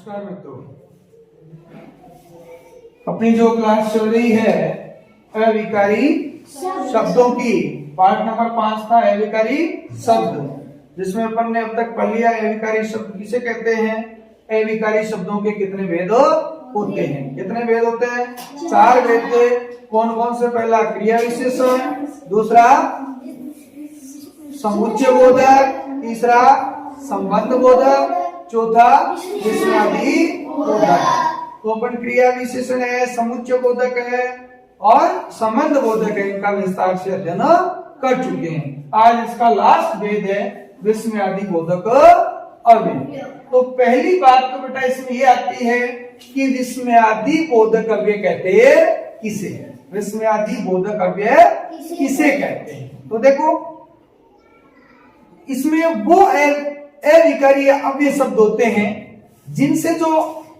नमस्कार मित्रों, अपनी जो क्लास चल रही है अविकारी शब्दों की, पार्ट नंबर 5 था अविकारी शब्द, जिसमें अपन ने अब तक पढ़ लिया अविकारी शब्द किसे कहते हैं, अविकारी शब्दों के कितने भेद होते हैं। कितने भेद होते हैं? 4 भेद थे। कौन कौन से? पहला क्रिया विशेषण, दूसरा समुच्चय बोधक, तीसरा संबंध बोधक, चौथा विस्मयादि बोधक। तो अपन क्रिया विशेषण है, समुच्चय बोधक है और संबंध बोधक है, इनका विस्तार से अध्ययन कर चुके हैं। आज इसका लास्ट भेद है विस्मयादि बोधक अव्यय। तो पहली बात तो बेटा इसमें ये आती है कि विस्मयादि बोधक अव्यय कहते हैं किसे? विस्मयादि बोधक अव्यय किसे कहते हैं? तो देखो इसमें वो अविकारी अव्यय शब्द होते हैं जिनसे जो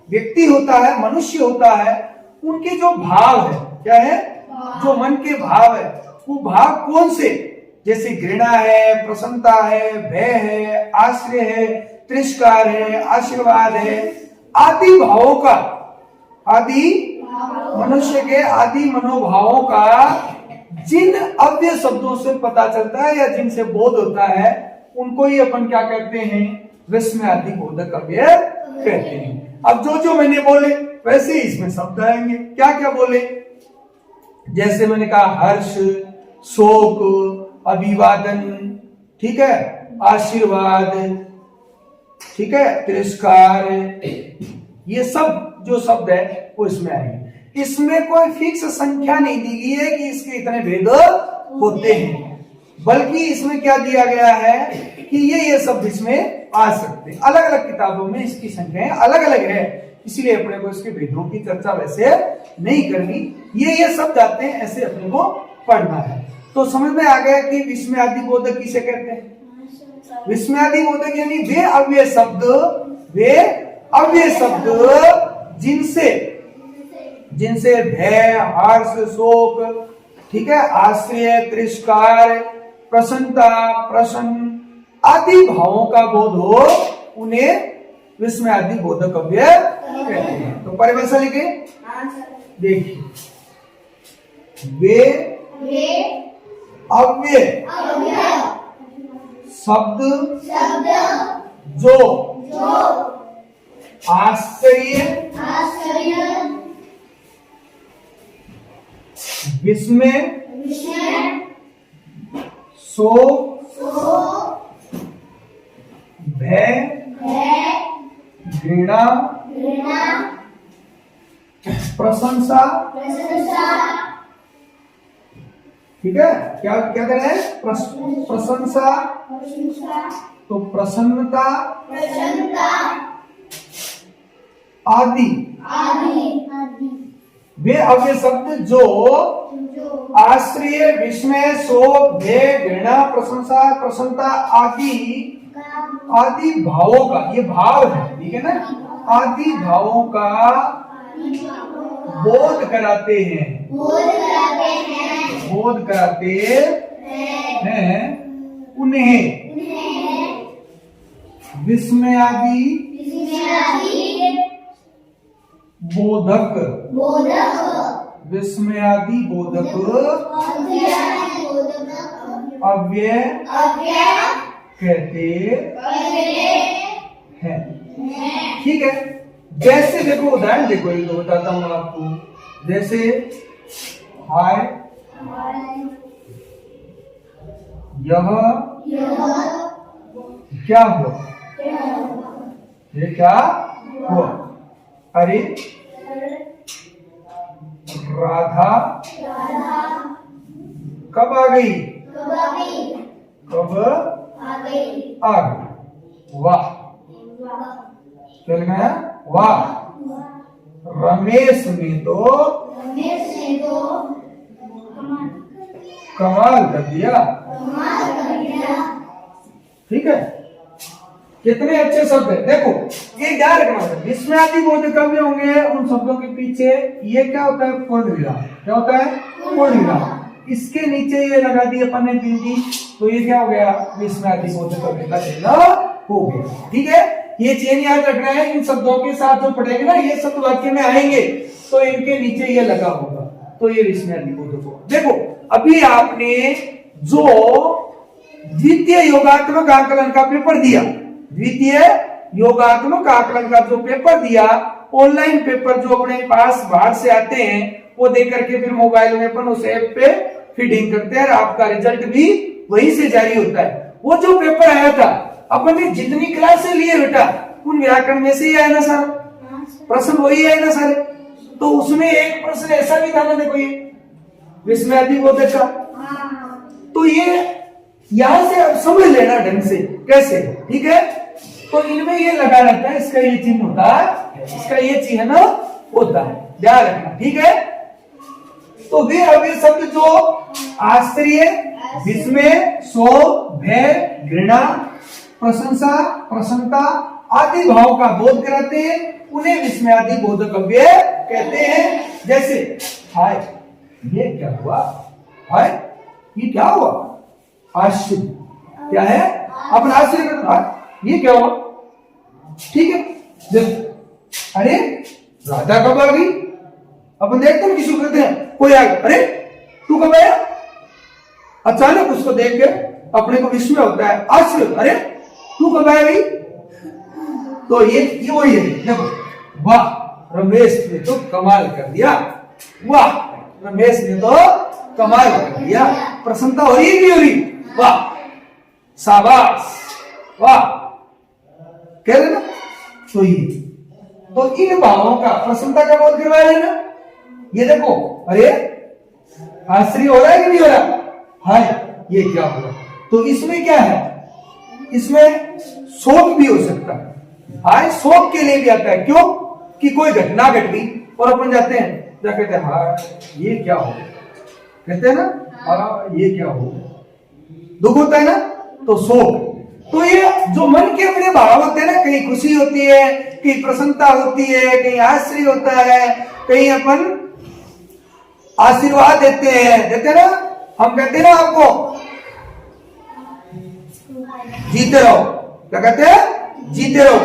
व्यक्ति होता है, मनुष्य होता है, उनके जो भाव है, क्या है, जो मन के भाव है, वो भाव कौन से? जैसे घृणा है, प्रसन्नता है, भय है, आश्रय है, तिरस्कार है, आशीर्वाद है, आदि भावों का, आदि मनुष्य के आदि मनोभावों का जिन अव्यय शब्दों से पता चलता है या जिनसे बोध होता है, उनको ही अपन क्या कहते हैं? विस्मयादि बोधक अव्यय कहते हैं। अब जो मैंने बोले वैसे ही इसमें शब्द आएंगे। क्या क्या बोले? जैसे मैंने कहा हर्ष, शोक, अभिवादन, ठीक है, आशीर्वाद, ठीक है, तिरस्कार, ये सब जो शब्द है वो इसमें आएंगे। इसमें कोई फिक्स संख्या नहीं दी गई है कि इसके इतने भेद होते हैं, बल्कि इसमें क्या दिया गया है कि ये शब्द इसमें आ सकते हैं। अलग अलग किताबों में इसकी संख्याएं अलग अलग है, इसीलिए अपने को इसके भेदों की चर्चा वैसे नहीं करनी। ये शब्द आते हैं, ऐसे अपने को पढ़ना है। तो समझ में आ गया कि विस्मयादि बोधक किसे कहते हैं? विस्मयादि बोधक यानी वे अव्यय शब्द जिनसे भय, हर्ष, शोक, ठीक है, आश्रय, तिरस्कार, प्रसन्नता, प्रसन्न आदि भावों का बोध हो, उन्हें विस्मयादि बोधक अव्यय कहते हैं। तो परिभाषा लिखे, देखिए, वे अव्यय शब्द जो आश्चर्य, विस्मय, शोक, भय, घृणा, प्रशंसा, ठीक है, क्या क्या करें हैं? प्रशंसा, तो प्रसन्नता, आदि वे अव्यय शब्द जो आश्रय, विस्मय, शोक, भय, घृणा, प्रशंसा, प्रसन्नता आदि भावों का, ये भाव है, ठीक है ना, आदि भावों का बोध कराते हैं, उन्हें विस्मयादि बोधक अव्यय कहते हैं। ठीक है, जैसे देखो उदाहरण देखो, एक दो बताता हूं आपको। जैसे हाय, यह क्या हुआ, ये क्या हुआ, अरे राधा कब आ गई, कब आ गई, वाह, चल गया, वाह, रमेश ने तो कमाल कर दिया। ठीक है, कितने अच्छे शब्द है। देखो ये ध्यान रखना है, विस्मयादि बोधक अव्यय होंगे, उन शब्दों के पीछे ये क्या होता है? पूर्ण विराम। क्या होता है? पूर्ण विराम। इसके नीचे ये लगा दी अपन ने बिंदी, तो ये क्या हो गया? विस्मयादि बोधक अव्यय का चिन्ह हो गया। ठीक है, ये चेन याद रखना है, इन शब्दों के साथ जो पढ़ेंगे ना ये शब्द वाक्य में आएंगे तो इनके नीचे ये लगा होगा, तो ये विस्मयादि बोधक होगा। देखो अभी आपने जो द्वितीय योगात्मक आकलन का पेपर दिया, द्वितीय योगात्मक आकलन का जो पेपर दिया, ऑनलाइन पेपर जो अपने पास बाहर से आते हैं वो दे करके फिर मोबाइल में अपन उस ऐप पे फीडिंग करते हैं, आपका रिजल्ट भी वहीं से जारी होता है। वो जो पेपर आया था अपन ने जितनी क्लास से लिए बेटा उन व्याकरण में से ही आया ना सारा, प्रश्न वही आए ना सारे। तो उसमें एक प्रश्न ऐसा भी था ना, देखो ये विस्मयादि बोधक का, तो ये यहां से अब समझ लेना ढंग से कैसे, ठीक है। तो इनमें ये लगा रहता है, इसका ये चिन्ह होता है, इसका ये चिन्ह होता है, ध्यान रखना, ठीक है। तो वे अब ये शब्द जो आश्चर्य, विस्मय, शोक, भय, घृणा, प्रशंसा, प्रसन्नता आदि भाव का बोध कराते हैं, उन्हें विस्मयादि बोधक अव्यय कहते हैं। जैसे हाय ये क्या हुआ, हाय ये क्या हुआ, आश्चर्य क्या है, अपन आश्चर्य करते ये क्या हुआ, ठीक है। अरे राधा कब आ गई, अपन देखते हैं किसी को कहते हैं कोई आ गया, अरे तू कब आया, अचानक उसको देख के अपने को विस्मय होता है, आश्चर्य, अरे तू कब आया भाई। तो ये वही है, देखो वाह रमेश ने तो कमाल कर दिया, वाह रमेश ने तो कमाल कर दिया, प्रसन्नता हो रही नहीं हो रही, वाह शाबाश, वाह कह रहे ना। तो ये तो इन भावों का प्रसन्नता का बोध करवा रहे ना। ये देखो अरे आश्चर्य हो रहा है कि नहीं हो रहा, हाय ये क्या हुआ। तो इसमें क्या है, इसमें शोक भी हो सकता है, हाय शोक के लिए भी आता है, क्यों कि कोई घटना घट गई और अपन जाते हैं क्या कहते हैं, हाय ये क्या हो, कहते हैं ना हाँ ये क्या हो, दुख होता है ना, तो शोक। तो ये जो मन के अपने भाव होते हैं ना, कहीं खुशी होती है, कहीं प्रसन्नता होती है, कहीं आश्चर्य होता है, कहीं अपन आशीर्वाद देते हैं ना, हम कहते हैं ना आपको जीते रहो, क्या कहते हैं, जीते रहो,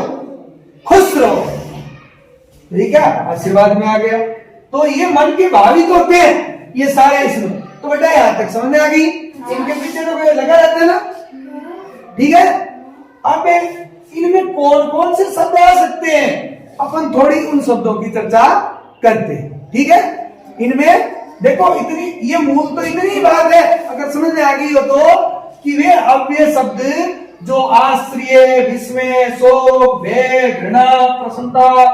खुश रहो, ठीक है, आशीर्वाद में आ गया। तो ये मन के भाव ही तो होते हैं ये सारे इसमें। तो बेटा यहां तक समझ में आ गई, इनके पीछे तो लगा रहता है ना, ठीक है। अब इनमें कौन कौन से शब्द आ सकते हैं, अपन थोड़ी उन शब्दों की चर्चा करते हैं, ठीक है। इनमें देखो इतनी ये मूल तो इतनी बात है, अगर समझ में आ गई हो तो, कि वे अव्यय शब्द जो आश्चर्य, विस्मय, शोक, भय, घृणा, प्रसन्नता,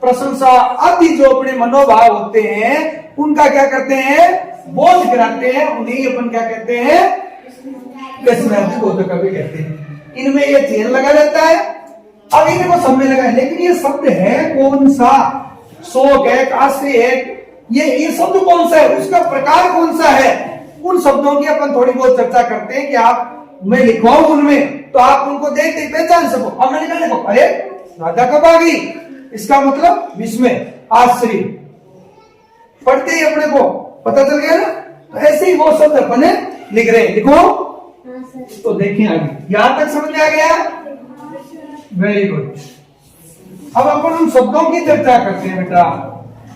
प्रशंसा आदि जो अपने मनोभाव होते हैं उनका क्या करते हैं, बोध कराते हैं, उन्हें अपन क्या कहते हैं, विस्मयादि बोधक भी कहते हैं। इनमें ये चेन लगा रहता है, अब इनको सब में लगा है, लेकिन ये शब्द है कौन सा, शोक है, आश्चर्य है, ये शब्द कौन सा है, उसका प्रकार कौन सा है, उन शब्दों की अपन थोड़ी बहुत चर्चा करते हैं कि आप मैं लिखवाऊं उनमें तो आप उनको देख देख पहचान सको। अब मैंने कहा देखो अरे राधा कब आ गई, इसका मतलब विस्मय, आश्चर्य, पढ़ते ही अपने को पता चल गया ना। तो ऐसे ही वो शब्द अपने लिख रहे हैं, लिखो तो देखिए आगे यहां तक समझ में आ गया, वेरी गुड। अब अपन उन शब्दों की चर्चा करते हैं बेटा।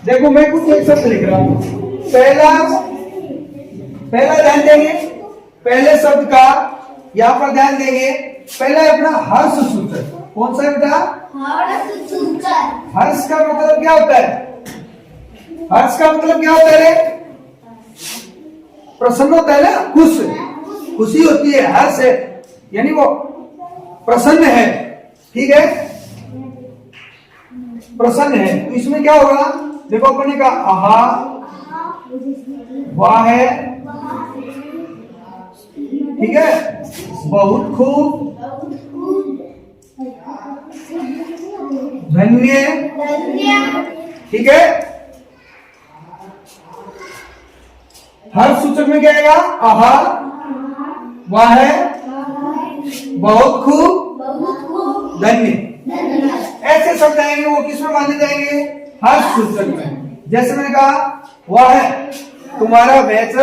देखो मैं कुछ एक शब्द लिख रहा हूं, पहला ध्यान देंगे, पहले शब्द का यहां पर ध्यान देंगे। पहला है अपना हर्ष सूचक, कौन सा है बेटा, हर्ष सूचक। हर्ष का मतलब क्या होता है, हर्ष का मतलब क्या होता है, प्रसन्न होता है ना, खुश, खुशी होती है, हर्ष है यानी वो प्रसन्न है, ठीक है, प्रसन्न है। तो इसमें क्या होगा, देखो अपन ने कहा आहा, वाह है, ठीक है, बहुत खूब, धन्य, ठीक है। हर सूचक में क्या आएगा, आहा, वाह है, बहुत खूब, धन्य। ऐसे शब्द आएंगे वो किसमें माने जाएंगे, हर सूचक में। जैसे मैंने कहा वाह है, तुम्हारा मैच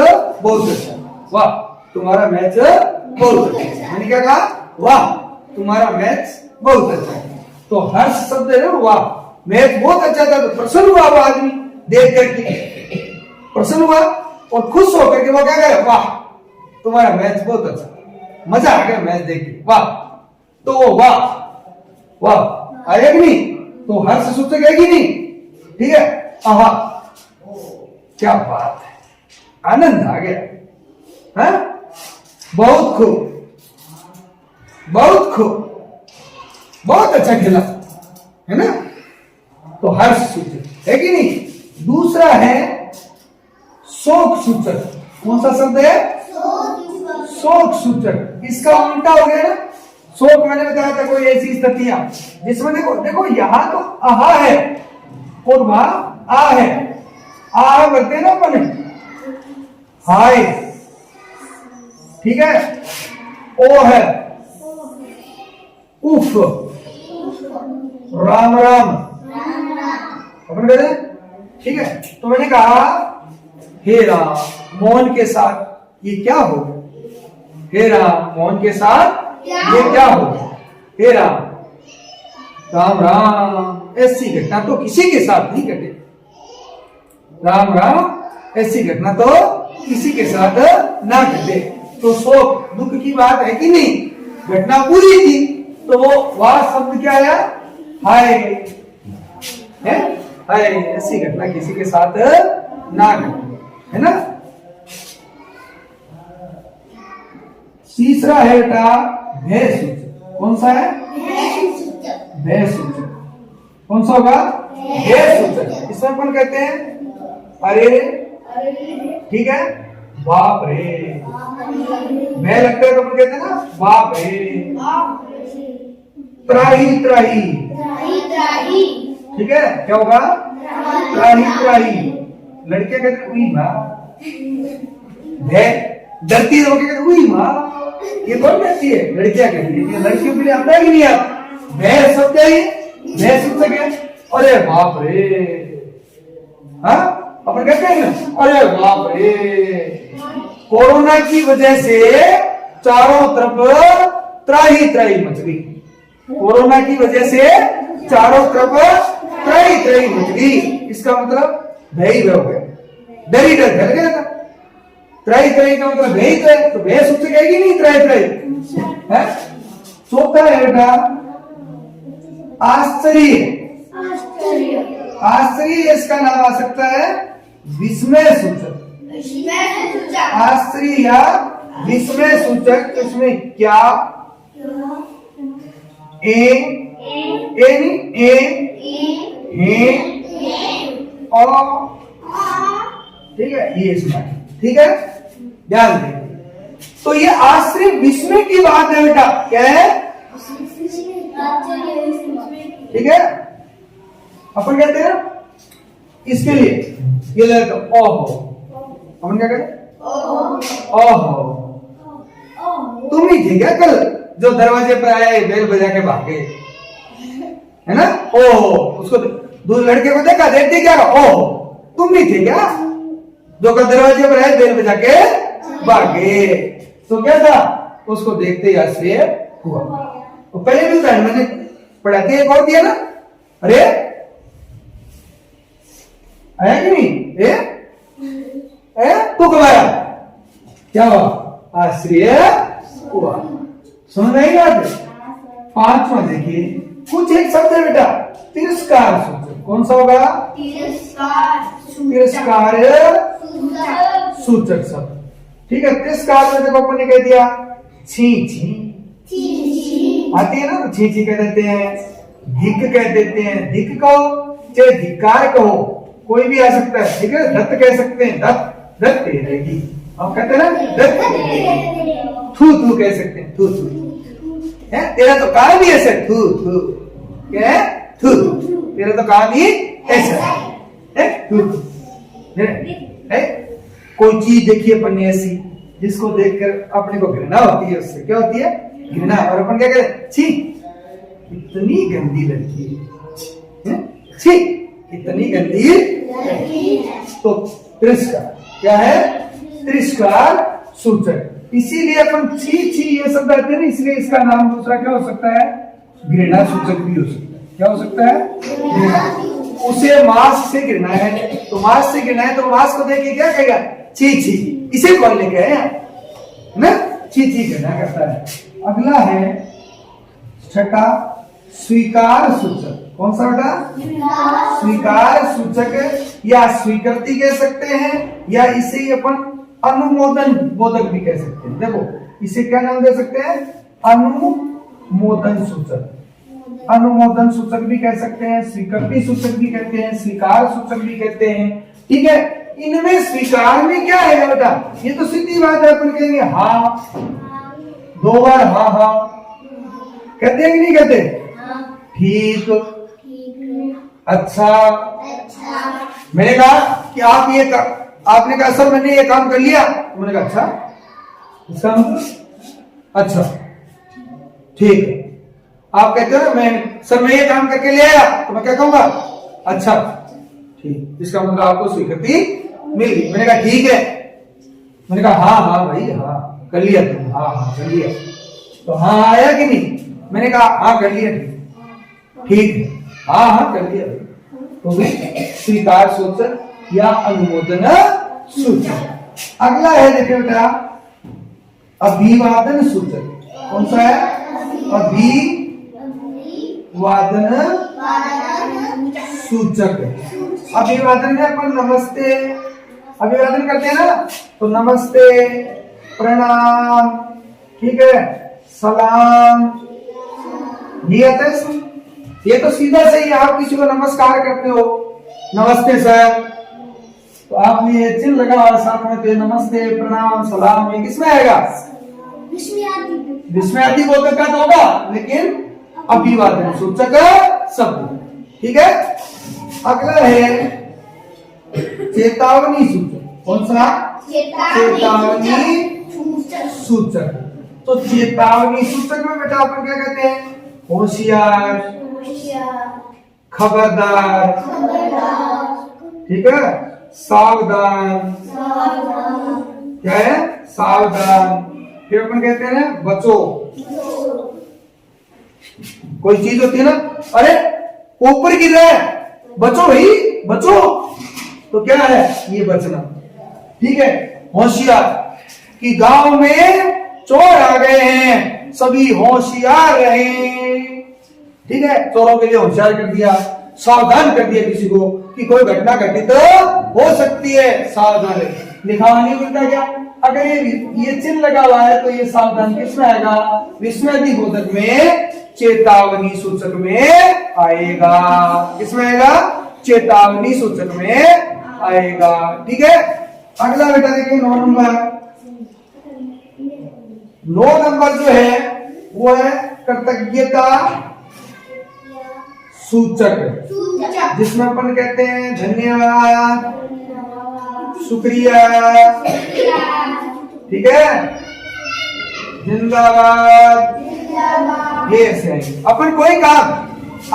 बहुत अच्छा, वाह तुम्हारा मैच बहुत अच्छा। मैंने क्या कहा, वाह तुम्हारा मैच बहुत अच्छा है, तो हर्ष शब्द है ना, वाह मैच बहुत अच्छा था, तो प्रसन्न हुआ वो आदमी देख करके, प्रसन्न हुआ और खुश होकर के वो क्या कहे, वाह तुम्हारा मैच बहुत अच्छा, मजा आ गया मैच देख के, वाह। तो वो वाह वाह आएगा कि नहीं, तो हर्ष सूचक है कि नहीं, ठीक है। आहा क्या बात है, आनंद आ गया, हाँ बहुत खूब, बहुत खूब, बहुत अच्छा खेला, है ना, तो हर्ष सूचक है कि नहीं। दूसरा है शोक सूचक। कौन सा शब्द है, शोक सूचक। इसका उल्टा हो गया ना, शोक मैंने बताया था कोई ऐसी स्थितियां जिसमें देखो देखो यहां तो आहा है और वहां आ है, आ करते हैं ना अपने, हाय, ठीक है, ओ है, उफ, राम राम, अपन कहते हैं, ठीक है। तो मैंने कहा हे राम मोहन के साथ ये क्या हो, हे राम मोहन के साथ ये क्या हो, हे राम, राम राम ऐसी घटना तो किसी के साथ नहीं घटे, राम राम ऐसी घटना तो किसी के साथ ना घटे। तो शोक दुख की बात है कि नहीं, घटना पूरी थी, तो वो वाह शब्द क्या आया, हाय है, हाय ऐसी घटना किसी के साथ ना घटे, है ना। तीसरा है बेटा भय सूचक। कौन सा है, भय सूचक। कौन सा होगा, भय सूचक। इसमें अपन कहते हैं अरे, ठीक है, बाप रे, भय लगता है तो अपन कहते हैं ना बाप रे, त्राही त्राही, ठीक है, क्या होगा, त्राही त्राही। लड़कियां कहते हैं उई माँ, भय डरती है, कहते हैं उई माँ, ये कौन कहती है, लड़कियां कहती है, लड़कियों के लिए आता है कि नहीं आता, भय शब्द है, भय सूचक है। अरे बाप रे, हाँ अपन कहते हैं ना, अरे बाप रे, कोरोना की वजह से चारों तरफ त्राही त्राही मच गई, कोरोना की वजह से चारों तरफ त्राही त्राही मच गई। इसका मतलब भय हो गया, डर ही डर फैल गया था। त्राही त्राही का मतलब भय तो है, तो भय सूचक है कि नहीं, त्राही त्राही है। चौथा है बेटा आश्चर्य। आश्चर्य इसका नाम आ सकता है विस्मय सूचक, आश्चर्य या विस्मय सूचक। इसमें क्या, ए नहीं, ए ठीक है, ये इसमें, ठीक है, ध्यान दें। तो ये आश्चर्य विस्मय की बात है बेटा, क्या है, ठीक है। अपन कहते हैं इसके लिए ये लेते ओहो, अपन क्या कहते, ओहो तुम ही थे क्या कल जो दरवाजे पर आए बेल बजा के भागे, है ना, ओहो। उसको दो लड़के को देखा, देखते क्या, ओहो तुम ही थे क्या जो कल दरवाजे पर आए बेल बजा के भागे। तो क्या था, उसको देखते ही आश्चर्य हुआ। तो पहले भी था, मैंने पढ़ा के एक और दिया ना, अरे आया कि नहीं, तो कब आया, क्या हुआ, आश्चर्य हुआ। सुन रही बात। पांचवा देखिए, कुछ एक शब्द है बेटा तिरस्कार सूचक। कौन सा होगा, तिरस्कार सूचक शब्द, ठीक है। तिरस्कार में देखो अपन ने कह दिया छी छी, आती है ना, तो छी छी कह देते हैं, धिक कह देते हैं, धिक कहो चाहे धिक्कार कहो, कोई भी आ सकता है, ठीक है। दत्त कह सकते हैं, दत्त दत्त तेरेगी, आप कहते हैं ना दत्त। थू थू कह सकते हैं, थू थू है, तेरा तो काम ही ऐसा, थू थू क्या है, थू तेरा तो काम ही ऐसा है, थू थू है। कोई चीज देखिए अपन ने ऐसी जिसको देखकर अपने को घृणा होती है, उससे क्या होती है, घृणा। और अपन क्या कहते, छी इतनी गंदी लड़की है, छी इतनी गंदी लड़की। तो तिरस्कार क्या है, तिरस्कार सूचक। इसीलिए अपन छी छी ये शब्द आते हैं ना, इसलिए इसका नाम दूसरा क्या हो सकता है, घृणा सूचक भी हो सकता है। क्या हो सकता है? उसे मांस से गिरना है, तो मांस से गिरना है तो मांस को देख के क्या कहेगा? छी छी। इसे कौन लेके आया ना? छी छी कहना करता है। अगला है छठा स्वीकार सूचक। कौन सा बेटा? स्वीकार सूचक या स्वीकृति कह सकते हैं, या इसे अपन अनुमोदन बोधक भी कह सकते हैं। देखो इसे क्या नाम दे सकते हैं? अनुमोदन सूचक। अनुमोदन सूचक भी कह सकते हैं, स्वीकृति सूचक भी कहते हैं, स्वीकार सूचक भी कहते हैं। ठीक है, इनमें स्वीकार में क्या है बेटा? ये तो सीधी बात है, अपन कहेंगे हाँ, 2 बार हाँ हाँ कहते हैं कि नहीं कहते? ठीक, अच्छा। मैंने कहा कि आप ये आपने कहा सर मैंने ये काम कर लिया, तो मैंने कहा अच्छा, इसका मतलब अच्छा ठीक है। आप कहते हो ना मैं सर मैं ये काम करके ले आया, तो मैं क्या कहूंगा? अच्छा ठीक, इसका मतलब आपको स्वीकृति मिल गई। मैंने कहा ठीक है, मैंने कहा हाँ हाँ भाई हाँ कर लिया तुम, हाँ हाँ कर लिया, तो हाँ आया कि नहीं? मैंने कहा हाँ कर लिया, ठीक है, हाँ हाँ कर लिया, तो स्वीकार सूचक या अनुमोदन सूचक। अगला है देखिए बेटा अभिवादन सूचक। कौन सा है? अभिवादन सूचक। अभिवादन में अपन नमस्ते अभिवादन करते हैं ना, तो नमस्ते, प्रणाम, ठीक है, सलाम, ये आता है। ये तो सीधा सही, आप किसी को नमस्कार करते हो, नमस्ते सर, तो आपने ये चिन्ह लगा हुआ साथ में, तो नमस्ते, प्रणाम, सलाम, ये किसमें आएगा? विस्मयादि बोधक का तो होगा, लेकिन अभिवादन सूचक शब्द। ठीक है, अगला है चेतावनी सूचक। कौन सा? चेतावनी सूचक। तो चेतावनी सूचक में बेटा अपन क्या कहते हैं? होशियार, खबरदार, ठीक है, सावधान, क्या है? सावधान। फिर अपन कहते हैं ना बचो। कोई चीज होती है ना, अरे ऊपर गिर रहा है, बचो भाई बचो, तो क्या है? ये बचना। ठीक है, होशियार कि गांव में चोर आ गए हैं, सभी होशियार रहे। ठीक है, चोरों के लिए होशियार कर दिया, सावधान कर दिया किसी को कि कोई घटना घटित हो सकती है, सावधान है। लिखा हुआ नहीं मिलता क्या? अगर ये चिन्ह लगा हुआ है तो ये सावधान किसमें आएगा? विस्मयादि बोधक में, चेतावनी सूचक में आएगा। किसमें आएगा? चेतावनी सूचक में आएगा। ठीक है, अगला बेटा देखिए 9 नंबर। 9 नंबर जो है वो है कृतज्ञता सूचक, जिसमें अपन कहते हैं धन्यवाद, शुक्रिया, ठीक है, जिंदाबाद, ये ऐसे है। अपन कोई काम,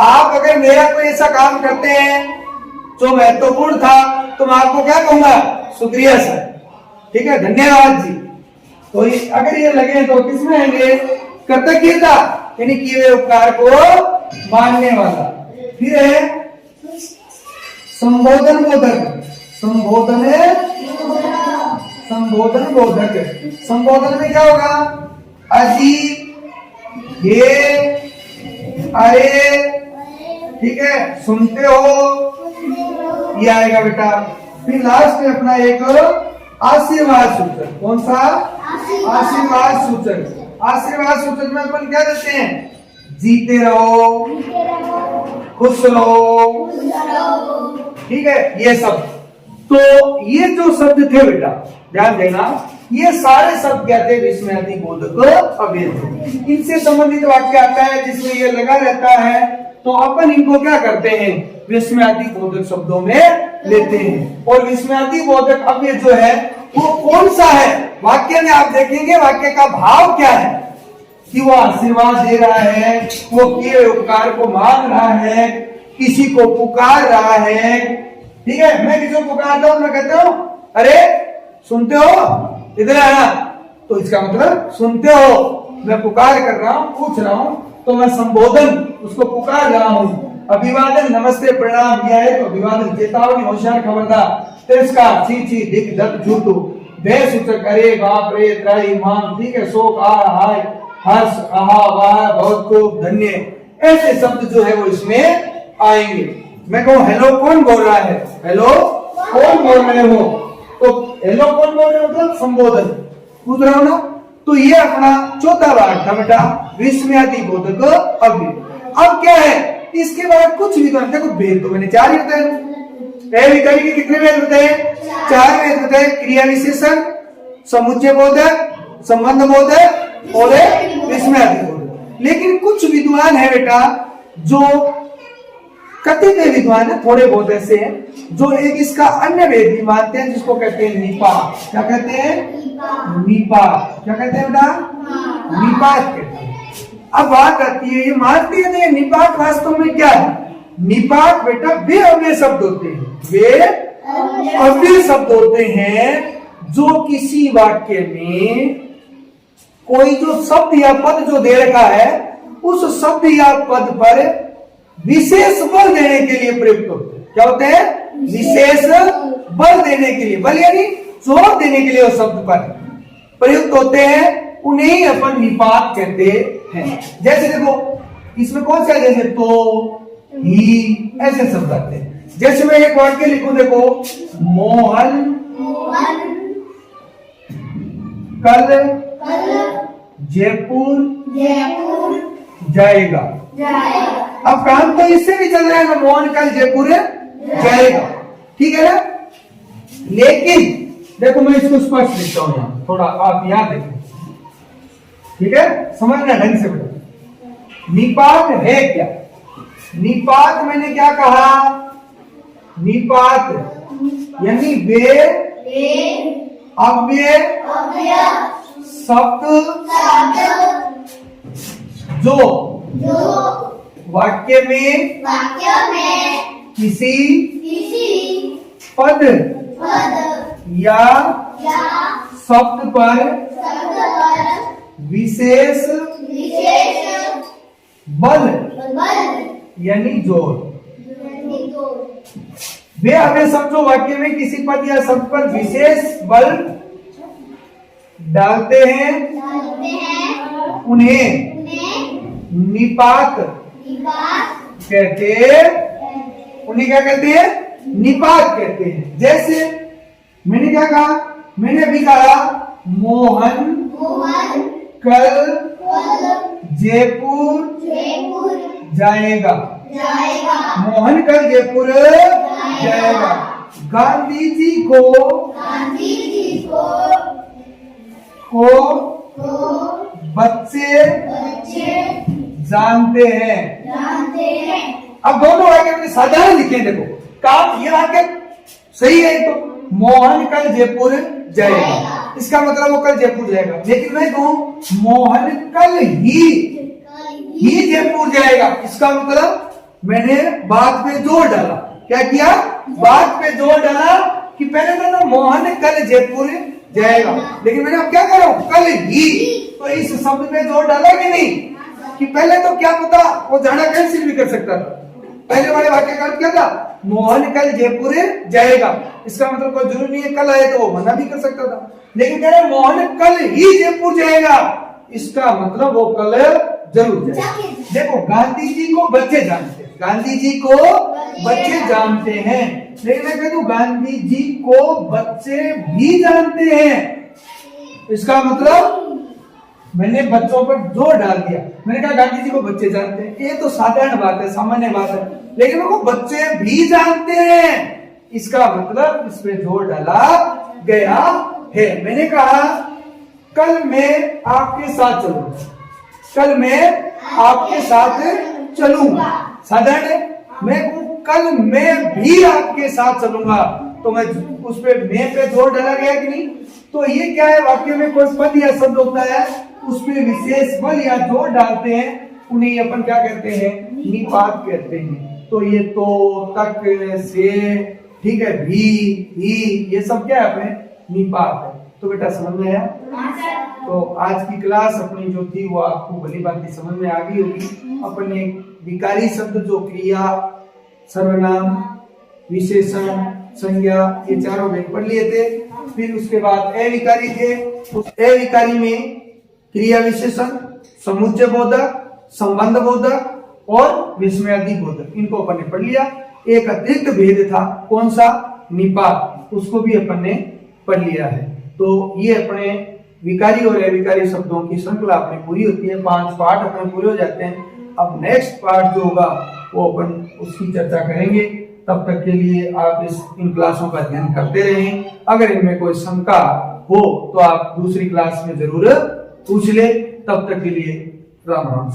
आप अगर मेरा कोई ऐसा काम करते हैं जो महत्वपूर्ण था, तो मैं आपको क्या कहूंगा? शुक्रिया सर, ठीक है, धन्यवाद जी। तो अगर ये लगे तो किसमें आएंगे? कृतज्ञता, यानी किए हुए उपकार को मानने वाला। फिर है संबोधन बोधक। संबोधन बोधक। संबोधन में क्या होगा? अजी, ये, अरे, ठीक है, सुनते हो, ये आएगा बेटा। फिर लास्ट में अपना एक आशीर्वाद सूचक। कौन सा? आशीर्वाद सूचक। आशीर्वाद सूचक में अपन क्या देते हैं? जीते रहो, खुश रहो, ठीक है, ये सब। तो ये जो शब्द थे बेटा ध्यान देना, ये सारे शब्द क्या थे? विस्मयादि बोधक अव्यय। इनसे संबंधित वाक्य आता है जिसमें ये लगा रहता है, तो अपन इनको क्या करते हैं? विस्मयादि बोधक शब्दों में लेते हैं। और विस्मयादि बोधक अव्यय जो है वो कौन सा है? वाक्य में आप देखेंगे वाक्य का भाव क्या है, कि वो आशीर्वाद दे रहा है, वो किए उपकार को मान रहा है, किसी को पुकार रहा है। ठीक है, मैं किसी को पुकारता हूं, मैं कहता हूं अरे सुनते हो, इधर आना, तो इसका मतलब सुनते हो, मैं पुकार कर रहा हूं, पूछ रहा हूं, तो मैं संबोधन उसको पुकार रहा हूं। अभिवादन, नमस्ते, प्रणाम, यह है तो अभिवादन, चेतावनी, होशियार, खबरदार, तिरस्कार, छी छी, दिख धक, झूठू, भय सूचक, अरे बाप रे, त्राही, मान, ठीक है, शोक, हाय, हर्ष, आहा वाह, बहुत खूब, धन्य, ऐसे शब्द जो है वो इसमें आएंगे। मैं कहूँ हेलो कौन बोल रहा है, हेलो कौन बोल रहे हो, तो हेलो कौन बोल रहे हो मतलब संबोधन पूछ रहा हूं ना। तो ये अपना चौथा भाग था बेटा, विस्मयादि बोधक अव्यय। अब क्या है, इसके बाद कुछ भी देखो, भेद तो मैंने 4 ही बताए। पहली विकल्प के कितने भेद बताए, 4 भेद बताए, क्रिया विशेषण, समुच्चय बोधक, संबंध बोधक और विस्मयादि बोधक। लेकिन कुछ विद्वान है बेटा जो कथित विद्वान है, थोड़े बहुत ऐसे हैं जो एक इसका अन्य भेद भी मानते हैं, जिसको कहते हैं निपात। क्या कहते हैं, निपात। क्या कहते हैं बेटा, निपात कहते हैं। अब बात आती है, ये मानती है नहीं, निपात वास्तव में क्या है। निपात बेटा वे अव्यय शब्द होते हैं, वे अव्यय शब्द होते हैं जो किसी वाक्य में कोई जो शब्द या पद जो दे रखा है, उस शब्द या पद पर विशेष बल देने के लिए प्रयुक्त होते हैं। क्या होते हैं, विशेष बल देने के लिए, बल यानी जोर देने के लिए उस शब्द पर प्रयुक्त होते हैं, उन्हें अपन निपात कहते हैं। जैसे देखो इसमें कौन सा, जैसे तो, ही, ऐसे शब्द आते हैं। जैसे मैं एक वाक्य लिखूं, देखो, मोहन कल जयपुर जाएगा। अब काम तो इससे भी चल रहा है, मोहन कल जयपुर जाएगा, ठीक है ना। लेकिन देखो मैं इसको स्पष्ट लिखता हूं, यहां थोड़ा आप यहां देखो, ठीक है, समझना ढंग से बेटा। निपात है क्या, निपात मैंने क्या कहा, निपात यानी वे अव्यय शब्द जो वाक्य में किसी पद या शब्द पर विशेष बल यानी जोर, वे अव्यय शब्द जो वाक्य में किसी पद या शब्द पर विशेष बल डालते हैं, उन्हें निपात कहते, उन्हें क्या कहते हैं, निपात कहते हैं। जैसे मैंने क्या कहा, मैंने अभी कहा मोहन कल जयपुर जाएगा, मोहन कल जयपुर जाएगा। गांधी जी को बच्चे जानते हैं। अब दोनों वाक्य अपने साधारण लिखे, देखो काम ये वाक्य सही है, तो मोहन कल जयपुर जाएगा, इसका मतलब वो कल जयपुर जाएगा। लेकिन मैं कहूं मोहन कल ही जयपुर जाएगा, इसका मतलब मैंने बात पे जोर डाला। क्या किया, बात पे जोर डाला कि पहले तो ना मोहन कल जयपुर जाएगा, लेकिन मैंने अब क्या कर रहा हूं, कल ही, तो इस शब्द पे जोर डाला कि नहीं, कि पहले तो क्या पता वो जाना कैंसिल भी कर सकता था। पहले वाले वाक्य का क्या था, मोहन कल जयपुर जाएगा, इसका मतलब कोई जरूरी नहीं है कल आए तो वो मना भी कर सकता था। लेकिन कह रहे मोहन कल ही जयपुर जाएगा, इसका मतलब वो कल जरूर जाएगा। देखो गांधी जी को बच्चे जानते हैं, गांधी जी को बच्चे जानते हैं, लेकिन मैं कहता हूं गांधी जी को बच्चे भी जानते हैं, इसका मतलब मैंने बच्चों पर जोर डाल दिया। मैंने कहा गांधी जी को बच्चे जानते हैं, ये तो साधारण बात है, सामान्य बात है, लेकिन वो बच्चे भी जानते हैं, इसका मतलब इस पे जोर डाला गया है। मैंने कहा कल मैं आपके साथ चलूंगा, कल मैं आपके साथ चलूंगा, साधारण है। मैं कल मैं भी आपके साथ चलूंगा, तो मैं उस पे मैं पे जोर डाला गया कि नहीं। तो ये क्या है, वाक्य में कोई पद या शब्द होता है, उस पे विशेष बल या जोर डालते हैं, उन्हें अपन क्या कहते हैं, निपात कहते हैं। तो ये तो, तक, से, ठीक है, भी, ही, ये सब क्या है अपने निपात है। तो बेटा समझ में आया। तो आज की क्लास अपनी जो थी वो आपको भली बात समझ में आ गई होगी। अपने विकारी शब्द जो क्रिया, सर्वनाम, विशेषण, संज्ञा, ये चारों भेद पढ़ लिए थे। फिर उसके बाद अविकारी थे। उस अविकारी में क्रिया विशेषण, समुच्चय बोधक, संबंध बोधक और विस्मयादि बोधक, इनको अपन ने पढ़ लिया। एक अतिरिक्त भेद था, कौन सा? निपात, उसको भी अपन ने पढ़ लिया है। तो ये अपने विकारी और अविकारी शब्दों की श्रृंखला अपनी पूरी होती है। 5 पार्ट अपने पूरे हो जाते हैं। अब नेक्स्ट पार्ट जो होगा वो अपन उसकी चर्चा करेंगे। तब तक के लिए आप इन क्लासों का अध्ययन करते रहें। अगर इनमें कोई शंका हो तो आप दूसरी क्लास में जरूर पूछ ले। तब तक के लिए राम राम।